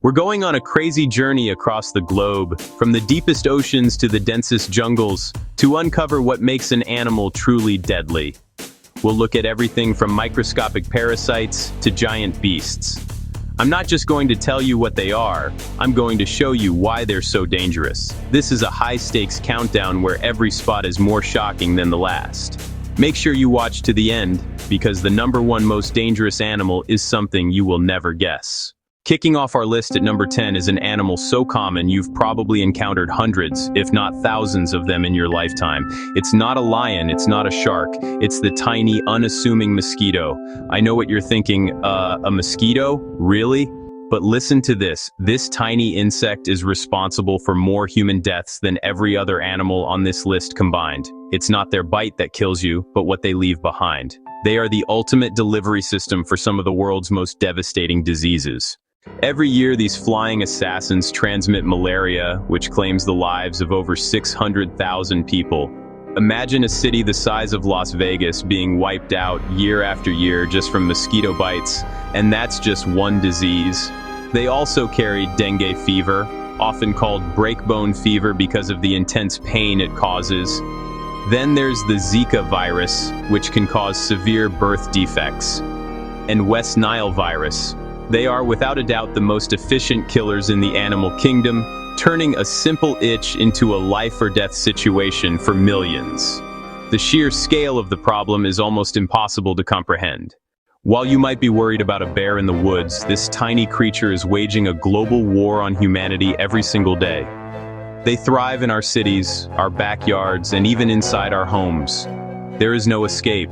We're going on a crazy journey across the globe, from the deepest oceans to the densest jungles, to uncover what makes an animal truly deadly. We'll look at everything from microscopic parasites to giant beasts. I'm not just going to tell you what they are, I'm going to show you why they're so dangerous. This is a high-stakes countdown where every spot is more shocking than the last. Make sure you watch to the end, because the #1 most dangerous animal is something you will never guess. Kicking off our list at number 10 is an animal so common you've probably encountered hundreds, if not thousands of them in your lifetime. It's not a lion, it's not a shark, it's the tiny, unassuming mosquito. I know what you're thinking, a mosquito? Really? But listen to this. This tiny insect is responsible for more human deaths than every other animal on this list combined. It's not their bite that kills you, but what they leave behind. They are the ultimate delivery system for some of the world's most devastating diseases. Every year, these flying assassins transmit malaria, which claims the lives of over 600,000 people. Imagine a city the size of Las Vegas being wiped out year after year just from mosquito bites, and that's just one disease. They also carry dengue fever, often called breakbone fever because of the intense pain it causes. Then there's the Zika virus, which can cause severe birth defects, and West Nile virus. They are without a doubt the most efficient killers in the animal kingdom, turning a simple itch into a life-or-death situation for millions. The sheer scale of the problem is almost impossible to comprehend. While you might be worried about a bear in the woods, this tiny creature is waging a global war on humanity every single day. They thrive in our cities, our backyards, and even inside our homes. There is no escape.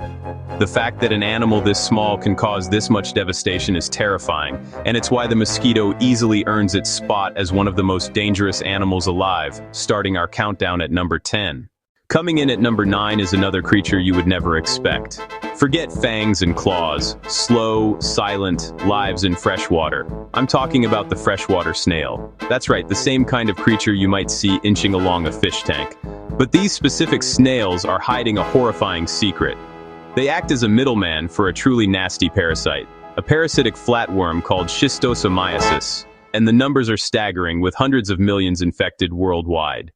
The fact that an animal this small can cause this much devastation is terrifying, and it's why the mosquito easily earns its spot as one of the most dangerous animals alive, starting our countdown at number 10. Coming in at number 9 is another creature you would never expect. Forget fangs and claws, slow, silent, lives in freshwater. I'm talking about the freshwater snail. That's right, the same kind of creature you might see inching along a fish tank. But these specific snails are hiding a horrifying secret. They act as a middleman for a truly nasty parasite, a parasitic flatworm called schistosomiasis, and the numbers are staggering, with hundreds of millions infected worldwide.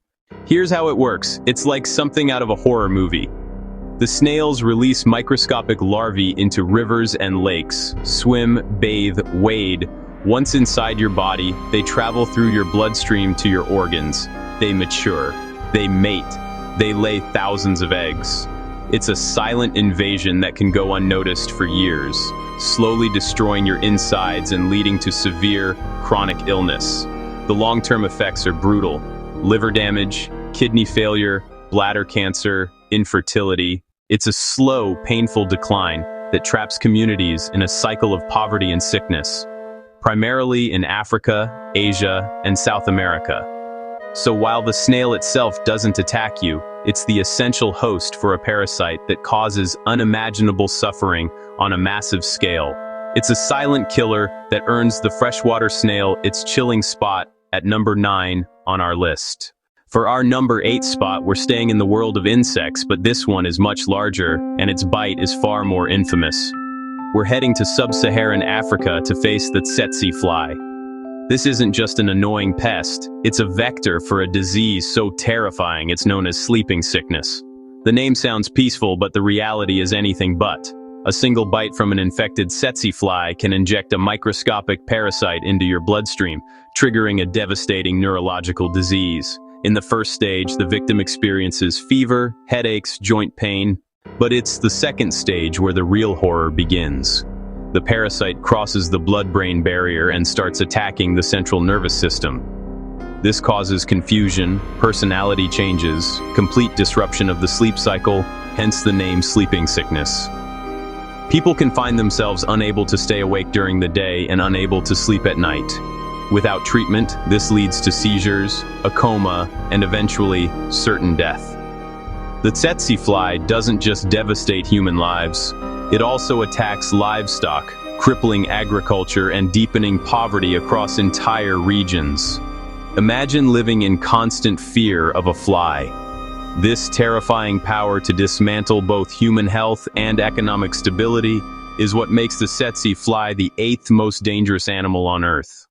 Here's how it works. It's like something out of a horror movie. The snails release microscopic larvae into rivers and lakes, swim, bathe, wade. Once inside your body, they travel through your bloodstream to your organs. They mature. They mate. They lay thousands of eggs. It's a silent invasion that can go unnoticed for years, slowly destroying your insides and leading to severe, chronic illness. The long-term effects are brutal. Liver damage, kidney failure, bladder cancer, infertility. It's a slow, painful decline that traps communities in a cycle of poverty and sickness, primarily in Africa, Asia, and South America. So while the snail itself doesn't attack you, it's the essential host for a parasite that causes unimaginable suffering on a massive scale. It's a silent killer that earns the freshwater snail its chilling spot at number 9 on our list. For our number 8 spot, we're staying in the world of insects, but this one is much larger, and its bite is far more infamous. We're heading to sub-Saharan Africa to face the tsetse fly. This isn't just an annoying pest, it's a vector for a disease so terrifying it's known as sleeping sickness. The name sounds peaceful, but the reality is anything but. A single bite from an infected tsetse fly can inject a microscopic parasite into your bloodstream, triggering a devastating neurological disease. In the first stage, the victim experiences fever, headaches, joint pain, but it's the second stage where the real horror begins. The parasite crosses the blood-brain barrier and starts attacking the central nervous system. This causes confusion, personality changes, complete disruption of the sleep cycle, hence the name sleeping sickness. People can find themselves unable to stay awake during the day and unable to sleep at night. Without treatment, this leads to seizures, a coma, and eventually, certain death. The tsetse fly doesn't just devastate human lives, it also attacks livestock, crippling agriculture and deepening poverty across entire regions. Imagine living in constant fear of a fly. This terrifying power to dismantle both human health and economic stability is what makes the tsetse fly the 8th most dangerous animal on Earth.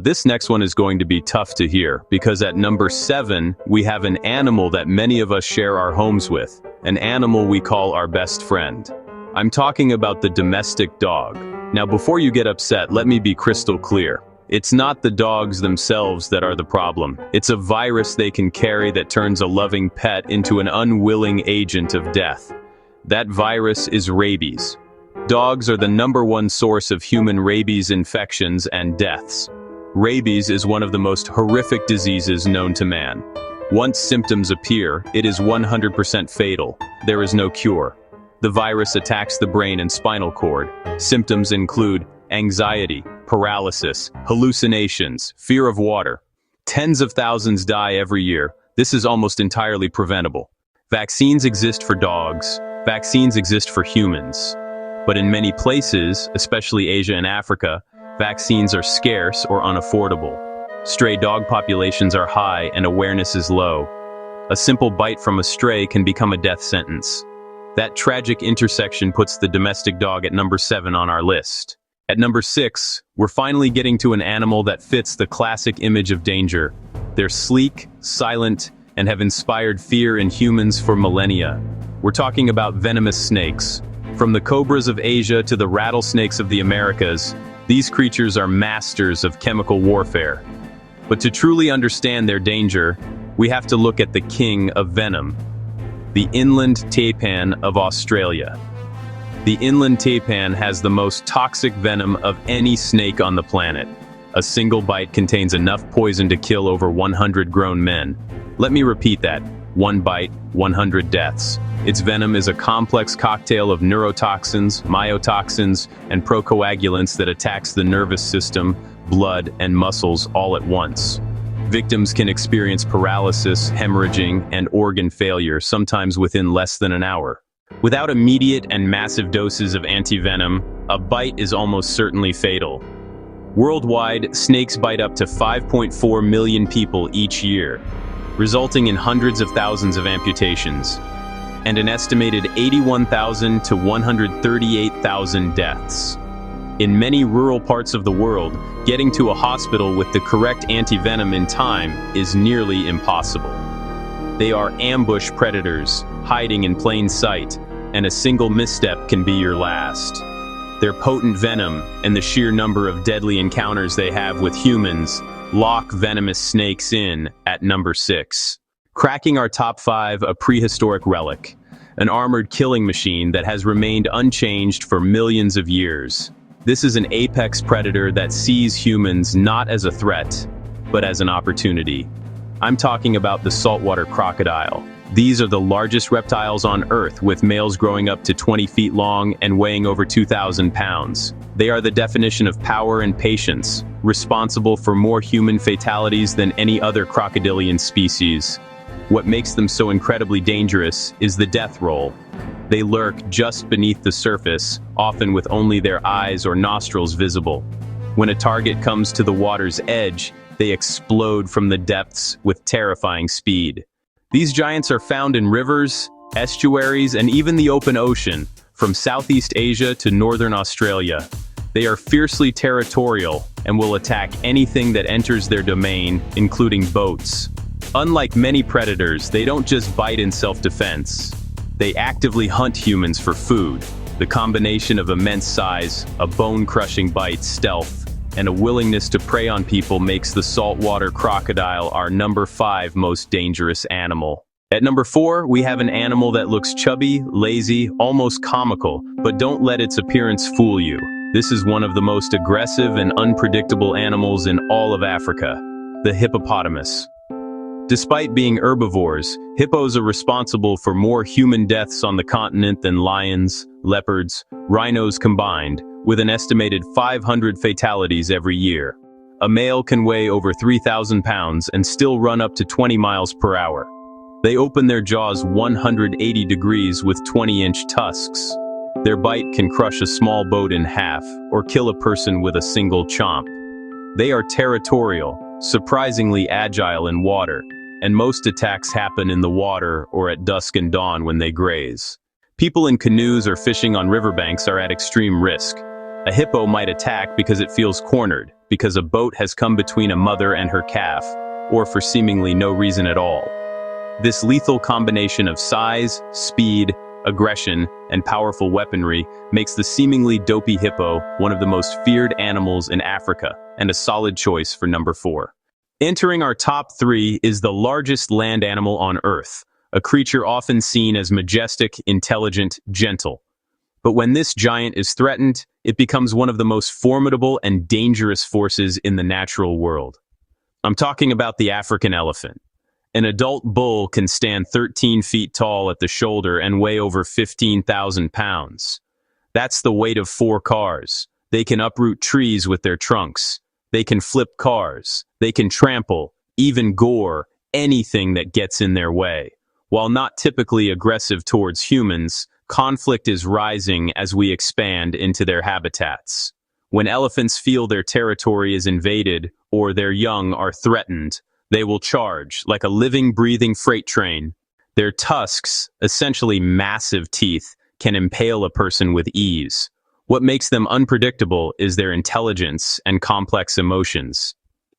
This next one is going to be tough to hear, because at number 7, we have an animal that many of us share our homes with, an animal we call our best friend. I'm talking about the domestic dog. Now, before you get upset, let me be crystal clear. It's not the dogs themselves that are the problem. It's a virus they can carry that turns a loving pet into an unwilling agent of death. That virus is rabies. Dogs are the #1 source of human rabies infections and deaths. Rabies is one of the most horrific diseases known to man. Once symptoms appear, it is 100% fatal. There is no cure. The virus attacks the brain and spinal cord. Symptoms include anxiety, paralysis, hallucinations, fear of water. Tens of thousands die every year. This is almost entirely preventable. Vaccines exist for dogs. Vaccines exist for humans. But in many places, especially Asia and Africa, vaccines are scarce or unaffordable. Stray dog populations are high and awareness is low. A simple bite from a stray can become a death sentence. That tragic intersection puts the domestic dog at number 7 on our list. At number 6, we're finally getting to an animal that fits the classic image of danger. They're sleek, silent, and have inspired fear in humans for millennia. We're talking about venomous snakes. From the cobras of Asia to the rattlesnakes of the Americas, these creatures are masters of chemical warfare. But to truly understand their danger, we have to look at the king of venom, the inland taipan of Australia. The inland taipan has the most toxic venom of any snake on the planet. A single bite contains enough poison to kill over 100 grown men. Let me repeat that. 1 bite, 100 deaths. Its venom is a complex cocktail of neurotoxins, myotoxins, and procoagulants that attacks the nervous system, blood, and muscles all at once. Victims can experience paralysis, hemorrhaging, and organ failure, sometimes within less than an hour. Without immediate and massive doses of antivenom, a bite is almost certainly fatal. Worldwide, snakes bite up to 5.4 million people each year, resulting in hundreds of thousands of amputations, and an estimated 81,000 to 138,000 deaths. In many rural parts of the world, getting to a hospital with the correct antivenom in time is nearly impossible. They are ambush predators, hiding in plain sight, and a single misstep can be your last. Their potent venom and the sheer number of deadly encounters they have with humans lock venomous snakes in at number 6. Cracking our top 5, a prehistoric relic, an armored killing machine that has remained unchanged for millions of years. This is an apex predator that sees humans not as a threat, but as an opportunity. I'm talking about the saltwater crocodile. These are the largest reptiles on Earth, with males growing up to 20 feet long and weighing over 2,000 pounds. They are the definition of power and patience, responsible for more human fatalities than any other crocodilian species. What makes them so incredibly dangerous is the death roll. They lurk just beneath the surface, often with only their eyes or nostrils visible. When a target comes to the water's edge, they explode from the depths with terrifying speed. These giants are found in rivers, estuaries, and even the open ocean, from Southeast Asia to northern Australia. They are fiercely territorial and will attack anything that enters their domain, including boats. Unlike many predators, they don't just bite in self-defense. They actively hunt humans for food. The combination of immense size, a bone-crushing bite, stealth, and a willingness to prey on people makes the saltwater crocodile our number 5 most dangerous animal. At number 4, we have an animal that looks chubby, lazy, almost comical, but don't let its appearance fool you. This is one of the most aggressive and unpredictable animals in all of Africa, the hippopotamus. Despite being herbivores, hippos are responsible for more human deaths on the continent than lions, leopards, rhinos combined, with an estimated 500 fatalities every year. A male can weigh over 3,000 pounds and still run up to 20 miles per hour. They open their jaws 180 degrees with 20-inch tusks. Their bite can crush a small boat in half or kill a person with a single chomp. They are territorial, surprisingly agile in water, and most attacks happen in the water or at dusk and dawn when they graze. People in canoes or fishing on riverbanks are at extreme risk. A hippo might attack because it feels cornered, because a boat has come between a mother and her calf, or for seemingly no reason at all. This lethal combination of size, speed, aggression, and powerful weaponry makes the seemingly dopey hippo one of the most feared animals in Africa, and a solid choice for number 4. Entering our top 3 is the largest land animal on Earth, a creature often seen as majestic, intelligent, gentle. But when this giant is threatened, it becomes one of the most formidable and dangerous forces in the natural world. I'm talking about the African elephant. An adult bull can stand 13 feet tall at the shoulder and weigh over 15,000 pounds. That's the weight of 4 cars. They can uproot trees with their trunks. They can flip cars. They can trample, even gore, anything that gets in their way. While not typically aggressive towards humans, conflict is rising as we expand into their habitats. When elephants feel their territory is invaded or their young are threatened, they will charge like a living, breathing freight train. Their tusks, essentially massive teeth, can impale a person with ease. What makes them unpredictable is their intelligence and complex emotions.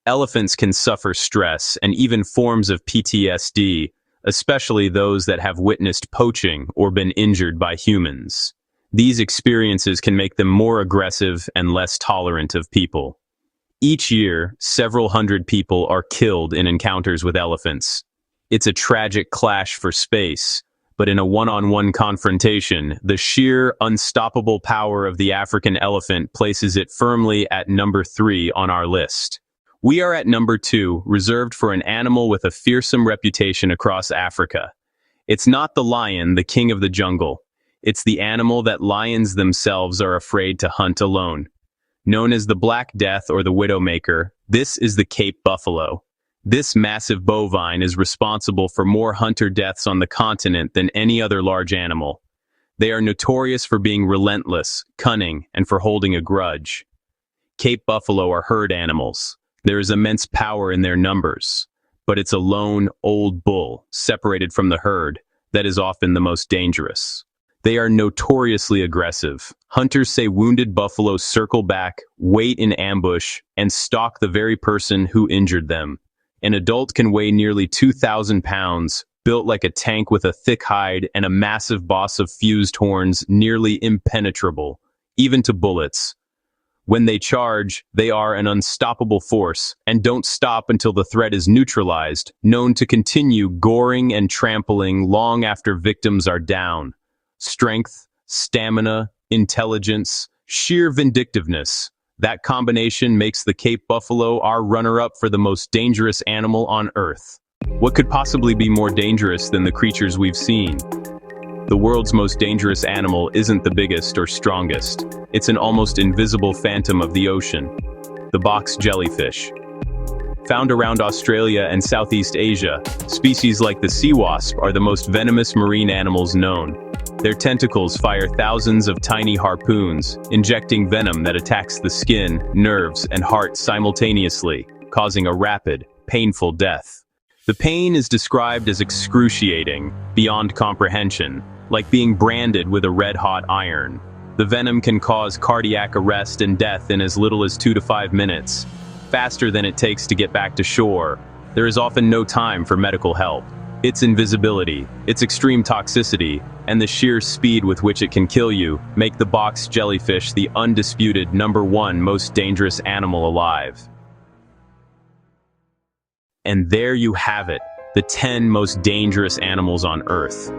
Elephants can suffer stress and even forms of PTSD, especially those that have witnessed poaching or been injured by humans. These experiences can make them more aggressive and less tolerant of people. Each year, several hundred people are killed in encounters with elephants. It's a tragic clash for space, but in a one-on-one confrontation, the sheer, unstoppable power of the African elephant places it firmly at number 3 on our list. We are at number 2, reserved for an animal with a fearsome reputation across Africa. It's not the lion, the king of the jungle. It's the animal that lions themselves are afraid to hunt alone. Known as the Black Death or the Widowmaker, this is the Cape buffalo. This massive bovine is responsible for more hunter deaths on the continent than any other large animal. They are notorious for being relentless, cunning, and for holding a grudge. Cape buffalo are herd animals. There is immense power in their numbers, but it's a lone, old bull, separated from the herd, that is often the most dangerous. They are notoriously aggressive. Hunters say wounded buffalo circle back, wait in ambush, and stalk the very person who injured them. An adult can weigh nearly 2,000 pounds, built like a tank with a thick hide and a massive boss of fused horns nearly impenetrable, even to bullets. When they charge, they are an unstoppable force and don't stop until the threat is neutralized, known to continue goring and trampling long after victims are down. Strength, stamina, intelligence, sheer vindictiveness. That combination makes the Cape buffalo our runner-up for the most dangerous animal on Earth. What could possibly be more dangerous than the creatures we've seen? The world's most dangerous animal isn't the biggest or strongest. It's an almost invisible phantom of the ocean, the box jellyfish. Found around Australia and Southeast Asia, species like the sea wasp are the most venomous marine animals known. Their tentacles fire thousands of tiny harpoons, injecting venom that attacks the skin, nerves, and heart simultaneously, causing a rapid, painful death. The pain is described as excruciating, beyond comprehension, like being branded with a red-hot iron. The venom can cause cardiac arrest and death in as little as 2 to 5 minutes, faster than it takes to get back to shore. There is often no time for medical help. Its invisibility, its extreme toxicity, and the sheer speed with which it can kill you make the box jellyfish the undisputed #1 most dangerous animal alive. And there you have it, the 10 most dangerous animals on Earth.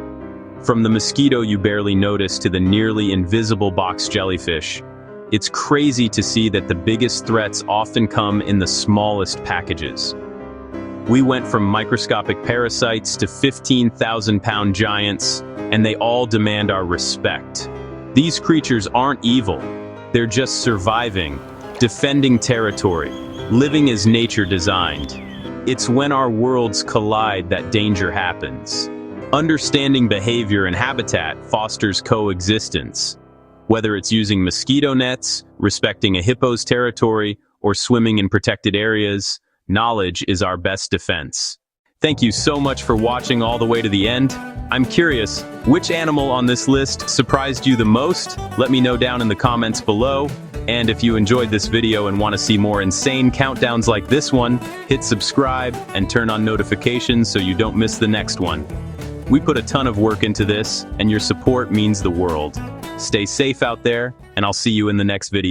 From the mosquito you barely notice to the nearly invisible box jellyfish, it's crazy to see that the biggest threats often come in the smallest packages. We went from microscopic parasites to 15,000-pound giants, and they all demand our respect. These creatures aren't evil. They're just surviving, defending territory, living as nature designed. It's when our worlds collide that danger happens. Understanding behavior and habitat fosters coexistence. Whether it's using mosquito nets, respecting a hippo's territory, or swimming in protected areas, knowledge is our best defense. Thank you so much for watching all the way to the end. I'm curious, which animal on this list surprised you the most? Let me know down in the comments below. And if you enjoyed this video and want to see more insane countdowns like this one, hit subscribe and turn on notifications so you don't miss the next one. We put a ton of work into this, and your support means the world. Stay safe out there, and I'll see you in the next video.